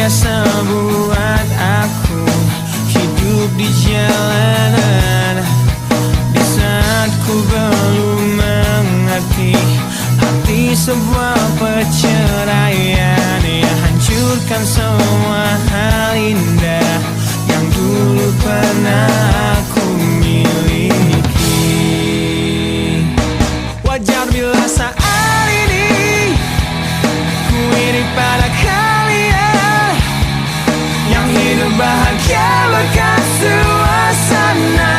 biasa buat aku hidup di jalanan. Di saat ku belum mengerti arti sebuah perceraian yang hancurkan semua hal indah yang dulu pernah aku miliki. Wajar bila saat ini ku iri pada kalian yang hidup bahagia berkat suasana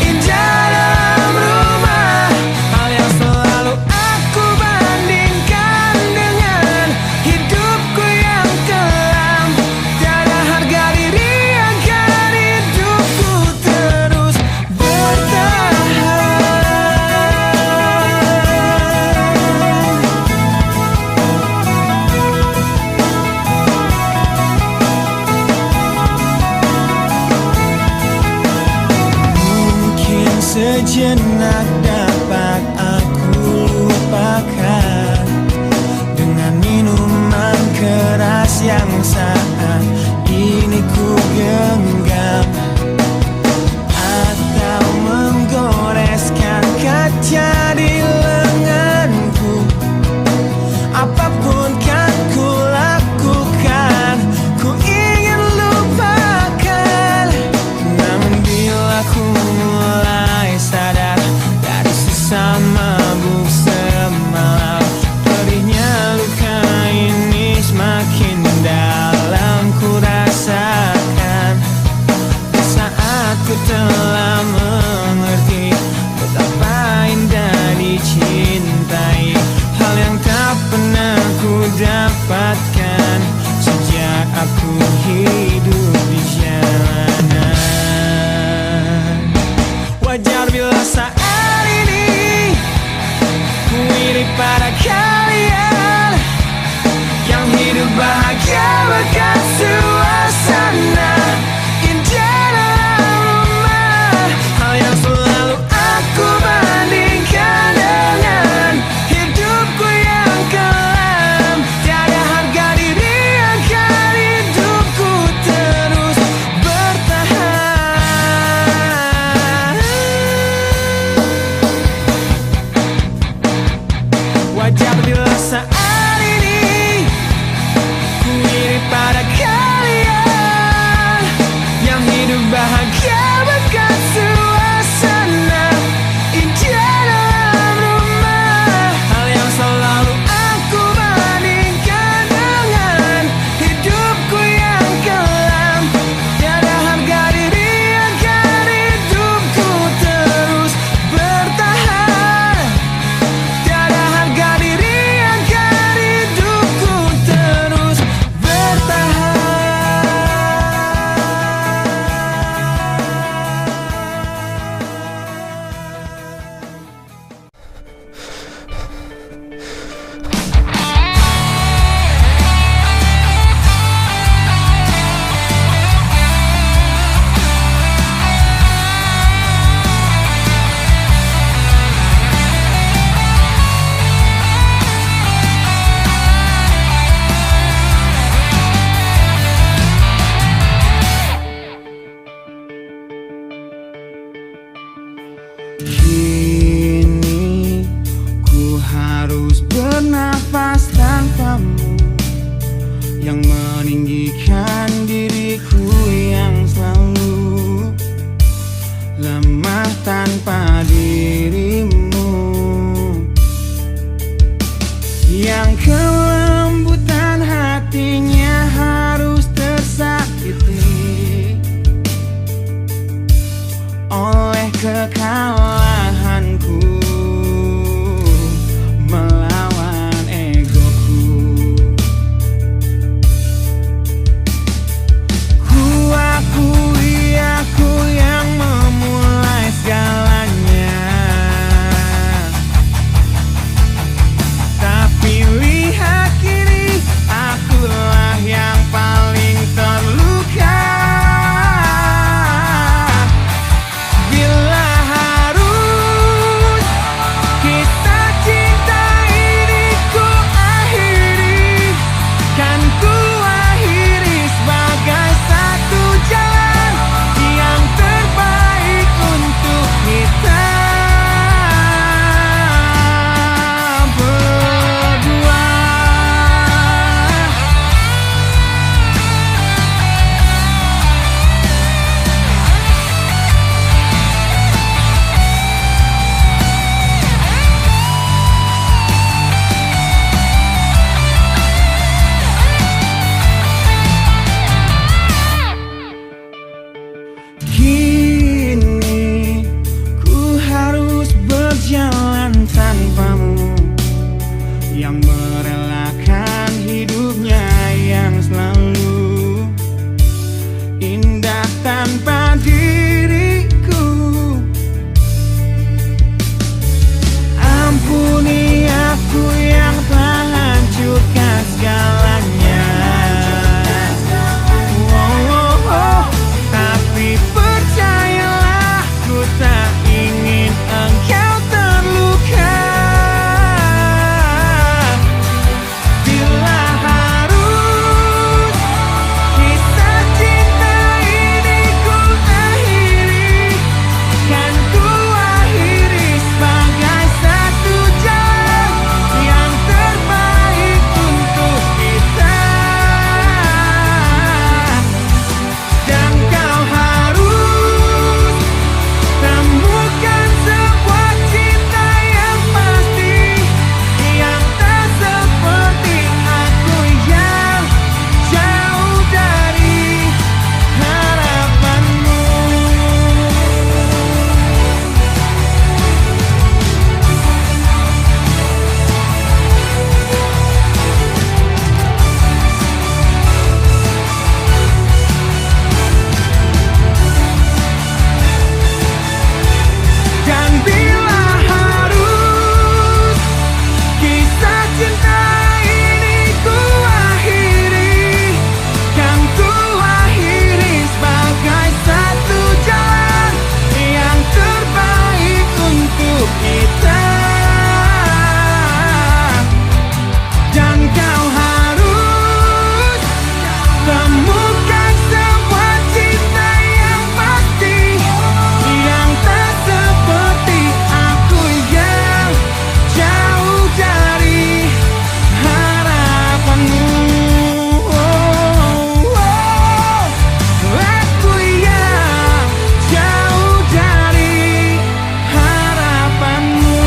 indah dalam rumah. Hal yang selalu aku bandingkan dengan hidupku yang kelam. Tiada harga diri agar hidupku terus bertahan. Mungkin sejenak dapat aku lupakan dengan minuman keras yang saat ini ku genggam, atau menggoreskan kaca di lenganku. Apapun kan ku lakukan, ku ingin lupakan. Namun bila ku mulai sadar dari sisa mabuk semalam, perihnya luka ini semakin dalam ku rasakan. Di saat ku telah mengerti betapa indah dicintai, hal yang tak pernah ku dapatkan sejak aku hidup di jalanan. Wajar bila saat ini ku iri pada kalian yang hidup bahagia berkat suasana indah dalam rumah. Hal yang selalu aku bandingkan dengan hidupku yang kelam. Tiada harga diri agar hidupku terus bertahan. Wajar bila saat ini ku iri pada tanpamu, yang merelakan hidupnya yang selalu indah tanpa diriku. Ampuni aku yang telah hancurkan segalanya. Tapi percayalah, ku tak ingin engkau terluka. Bila harus kisah cinta ini ku akhiri, kan ku akhiri sebagai satu jalan yang terbaik untuk kita. Dan kau harus temukan sebuah cinta yang pasti, yang tak seperti aku yang jauh dari harapanmu. Dan bila harus kisah cinta ini ku akhiri, kan ku akhiri sebagai satu jalan yang terbaik untuk kita. Dan kau harus temukan sebuah cinta yang pasti, yang tak seperti aku yang jauh dari harapanmu. Aku yang jauh dari harapanmu.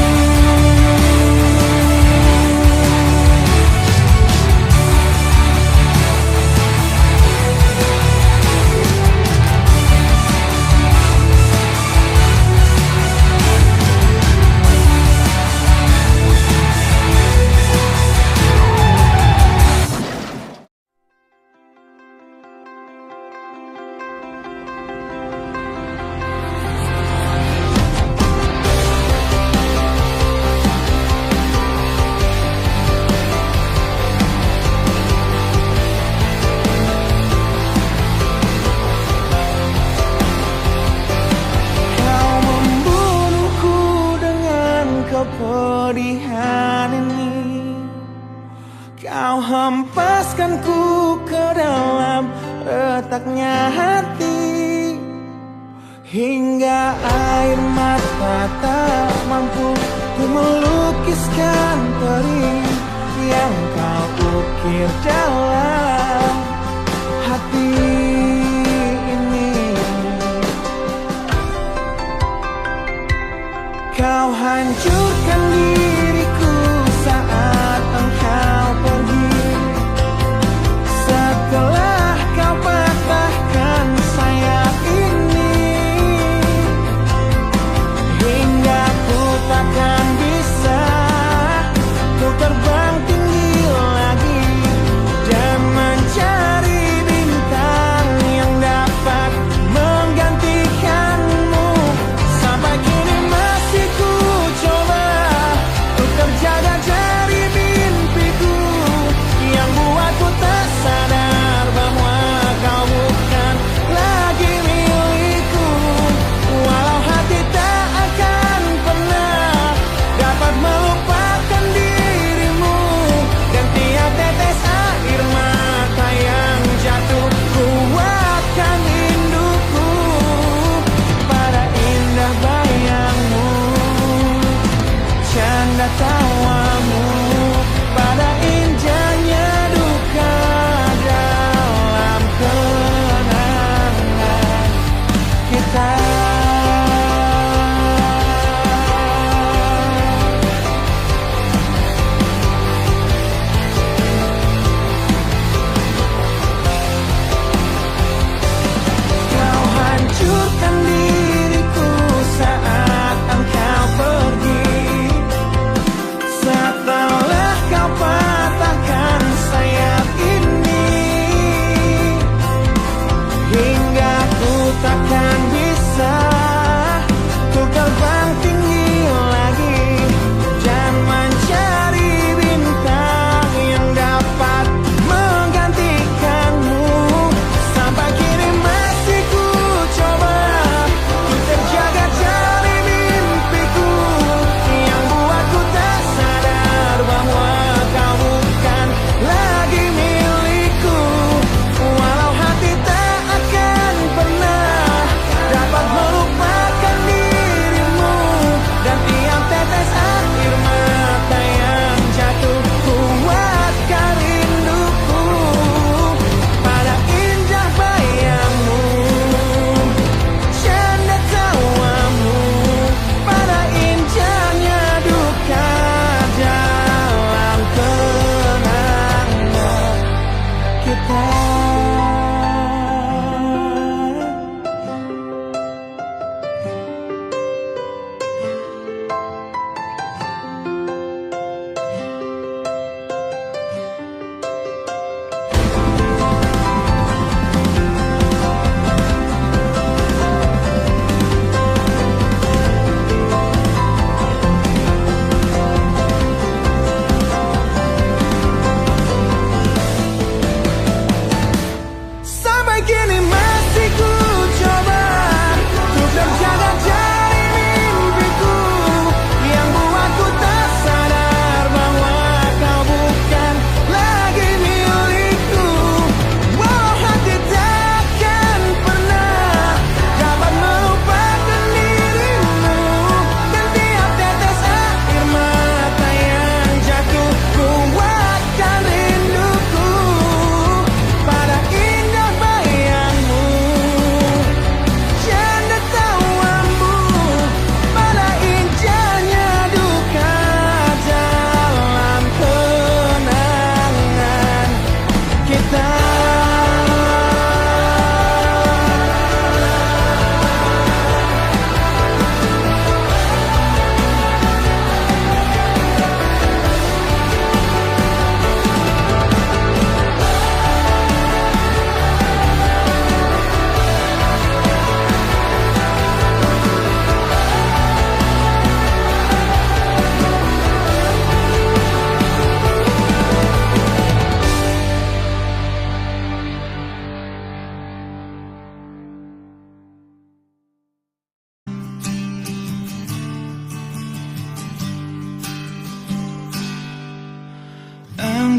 Kau membunuhku dengan kepedihan ini. Kau hempaskanku ke dalam retaknya hati, hingga air mata tak mampu untuk melukiskan perih yang kau ukir dalam hati ini. Kau hancurkan diriku saat engkau pergi, setelah kau patahkan sayap ini, hingga ku takkan bisa untuk terbang tinggi lagi dan mencari bintang yang dapat menggantikanmu. Sampai kini masih ku coba untuk terjaga dari mimpiku yang buatku tak sadar bahwa kau bukan lagi milikku. Walau hati tak akan pernah dapat melupakan dirimu, dan tiap tetes air mata yang jatuh kuatkan rinduku pada indah bayangmu, canda tawamu, pada indahnya duka dalam kenangan kita. Kau hancurkan diriku saat engkau pergi,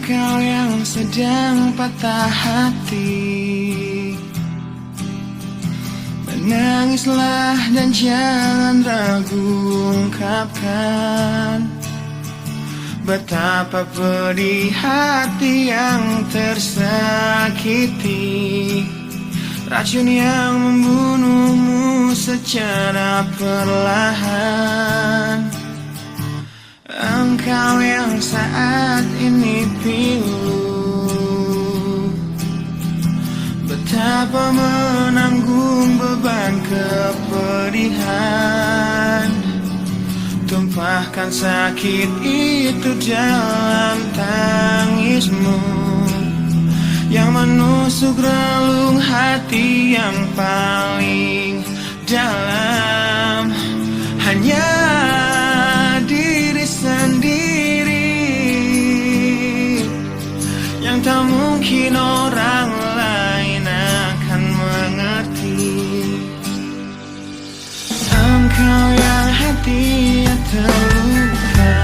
Engkau yang sedang patah hati, menangislah dan jangan ragu ungkapkan betapa pedih hati yang tersakiti, racun yang membunuhmu secara perlahan. Engkau yang saat ini pilu, betapa menanggung beban kepedihan, tumpahkan sakit itu dalam tangismu yang menusuk relung hati yang paling dalam. Hanya diri sendiri yang tak mungkin orang lain akan mengerti. Engkau yang hatinya terluka,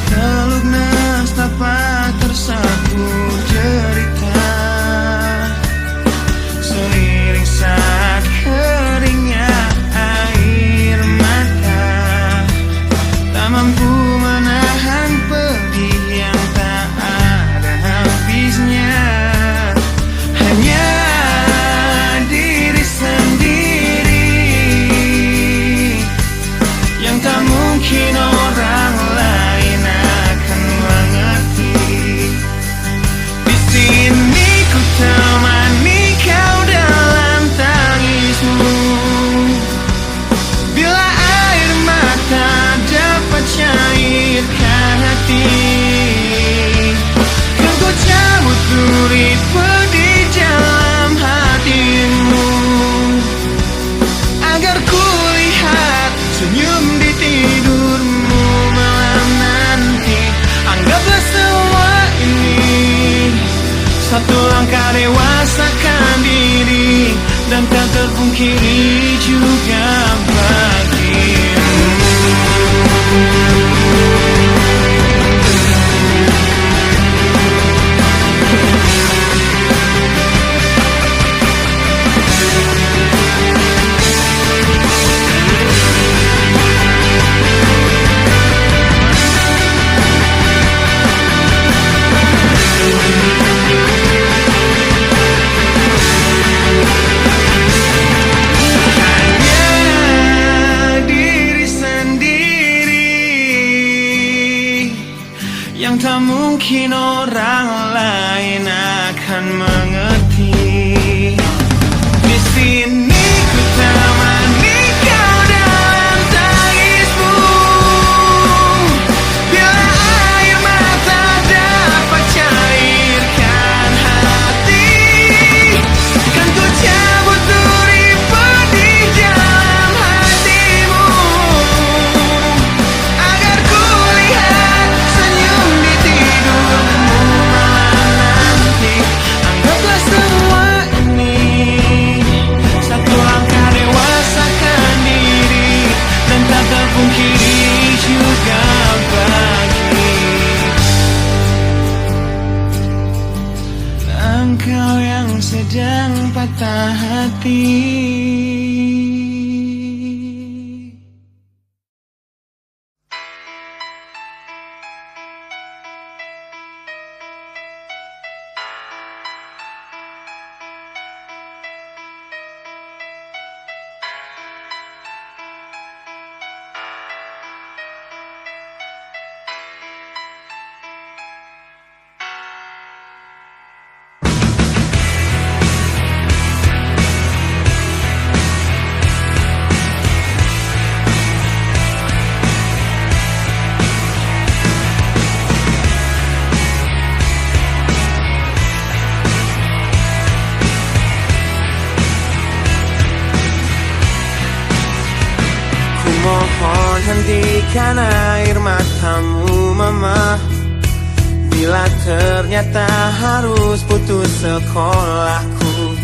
terlunas tanpa tersapu derita, seiring saat keringnya air mata, tak mampu menahan pedih yang tak ada habisnya. Hanya diri sendiri yang tak mungkin orang lain akan mengerti. Di sini ku temani kau dalam tangismu, bila air mata dapat cairkan hati, kan ku cabut duri pedih dalam hatimu, agar ku lihat senyum di tidurmu malam nanti. Anggaplah semua ini satu langkah dewasakan diri, dan tak terpungkiri juga bagimu. Yang tak mungkin orang lain akan mengerti. Di sini ku temani kau dalam tangismu, bila air mata dapat cairkan hati, kan ku cabut duri pedih dalam hatimu, agar ku lihat senyum di tidurmu malam nanti. Anggaplah semua ini satu langkah dewasakan diri, dan tak terpungkiri juga bagi engkau yang sedang patah hati. Mohon hentikan air matamu mama, bila ternyata harus putus sekolahku,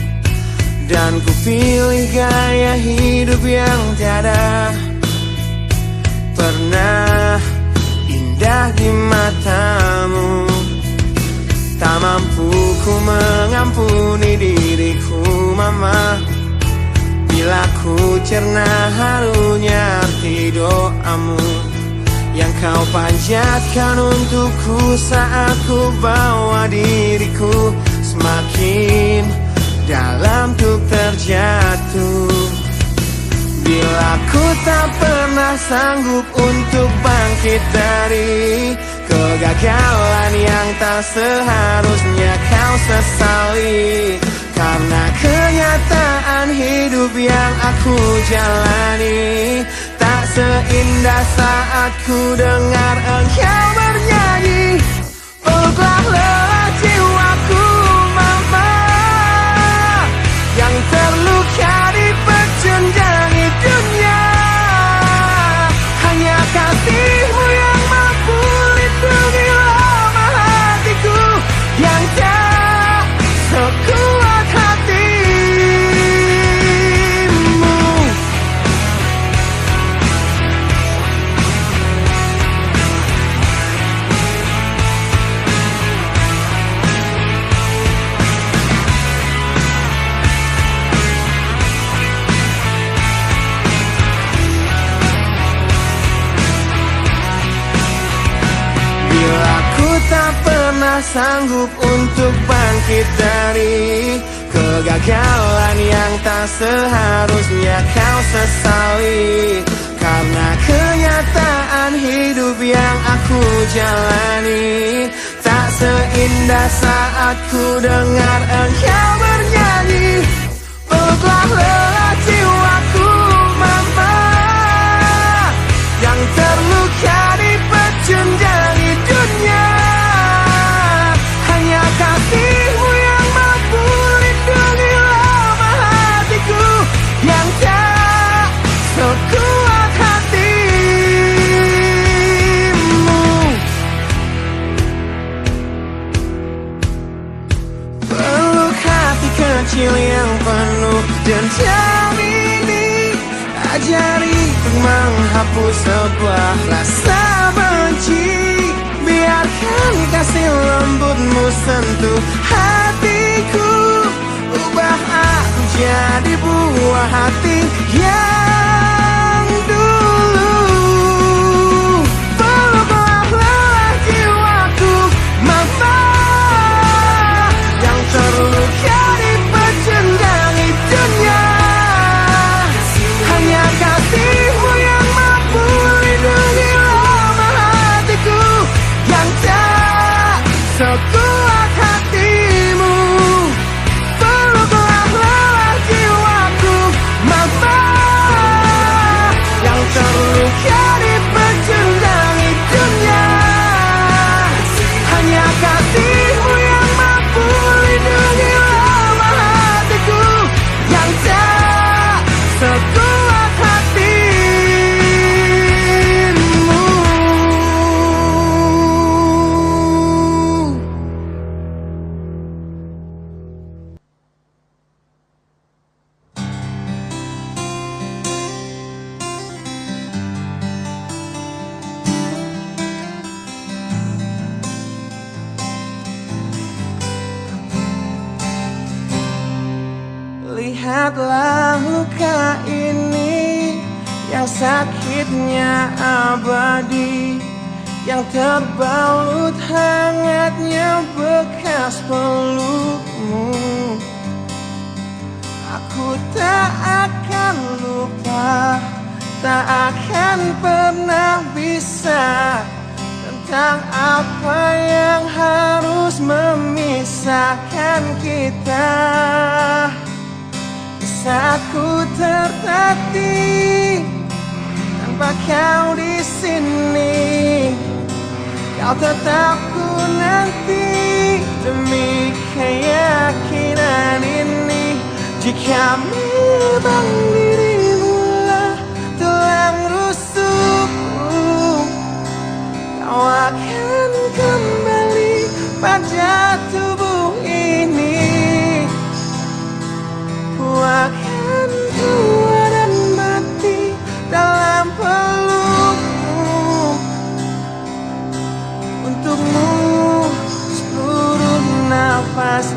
dan ku pilih gaya hidup yang tiada pernah indah di mengampuni diriku mama. Bila ku cerna harunya arti doamu yang kau panjatkan untukku saat ku bawa diriku semakin dalam untuk terjatuh. Bila ku tak pernah sanggup untuk bangkit dari kegagalan yang tak seharusnya kau sesali, karena kenyataan hidup yang aku jalani tak seindah saat ku dengar engkau bernyanyi. Peluklah lelah jiwaku mama, yang terluka di pecundangi dunia. Hanya kasihmu yang mampu lindungi lemah hatiku yang tak sekuat hatimu. Bila ku tak pernah sanggup untuk bangkit dari kegagalan yang tak seharusnya kau sesali, karena kenyataan hidup yang aku jalani tak seindah saat ku dengar engkau bernyanyi. Peluklah lelah jiwaku mama, yang terluka di pecundangi dunia. Hanya kasihmu yang mampu lindungi lemah hatiku yang tak sekuat hatimu. Peluk hati kecil yang penuh dendam ini, ajari untuk menghapus sebuah rasa benci. Biarkan kasih lembutmu sentuh hatiku, ubah aku jadi buah hati yang dulu. Peluklah lelah jiwaku mama, yang terluka di pecundangi dunia. Hanya kasihmu yang mampu lindungi lemah hatiku yang tak sekuat hatimu. Peluklah lelah jiwaku mama, yang terluka di pecundangi dunia. Hanya kasihmu yang mampu lindungi lemah hatiku yang tak sekuat hatimu. Lihatlah luka ini yang sakitnya abadi, yang terbalut hangatnya bekas pelukmu. Aku tak akan lupa, tak akan pernah bisa tentang apa yang harus memisahkan kita. Saat ku tertatih tanpa kau di sini, kau tetap ku nanti demi keyakinan ini. Jika memang dirimu lah tulang rusukku, kau akan kembali pada tubuh ini. Ku akan tua dan mati dalam pelukmu. Untukmu seluruh nafas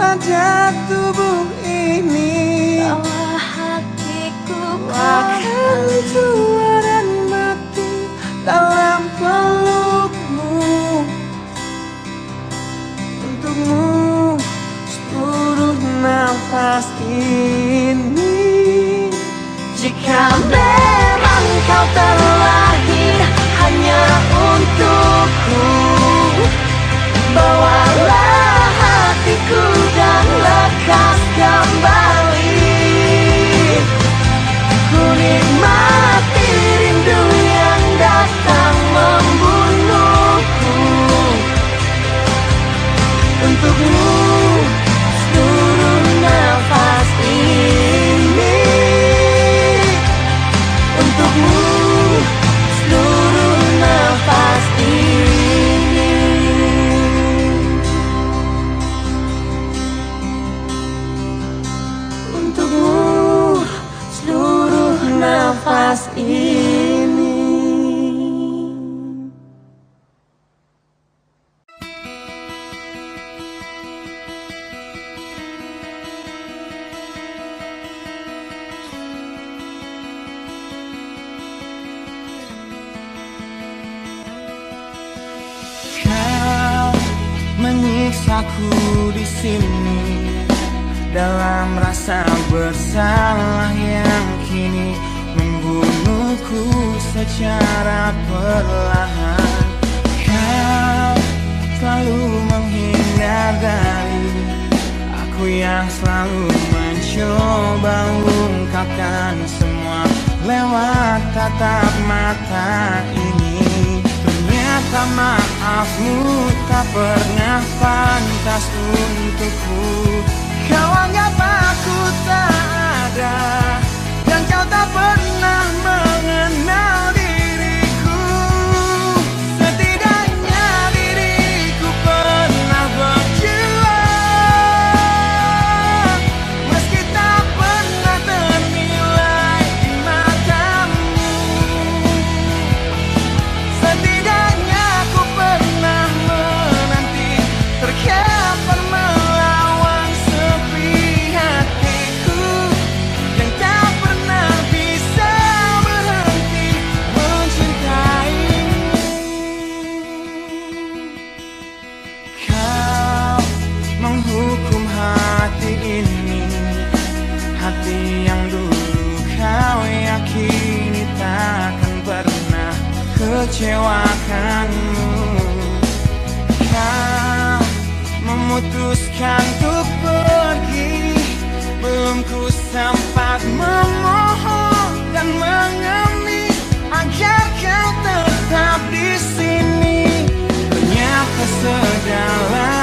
pada tubuh ini. Bawa hatiku Akan tua dan mati dalam pelukmu. Untukmu seluruh nafas ini. Jika memang kau terlahir hanya untukku, bawalah hatiku dan lekas kembali. Ku nikmati rindu yang datang membunuhku. Untukmu seluruh nafas ini. Untukmu seluruh nafas ini. Untukmu seluruh nafas ini. Kau menyiksaku di sini dalam rasa bersalah yang kini membunuhku secara perlahan. Kau selalu menghindar dari aku yang selalu mencoba ungkapkan semua lewat tatap mata ini. Ternyata maafmu tak pernah pantas untukku. Kau anggap aku tak ada, dan kau tak pernah mengenal diriku. Setidaknya diriku pernah berjuang, meski tak pernah ternilai di matamu. Setidaknya aku pernah menanti terkapan melawan sepi hatiku yang tak pernah bisa berhenti mencintaimu. Kau menghukum hati ini, hati yang dulu kau yakini takkan pernah kecewakanmu. Kau memutuskan untuk pergi, belum ku sempat memohon dan mengemis agar kau tetap di sini. Ternyata segala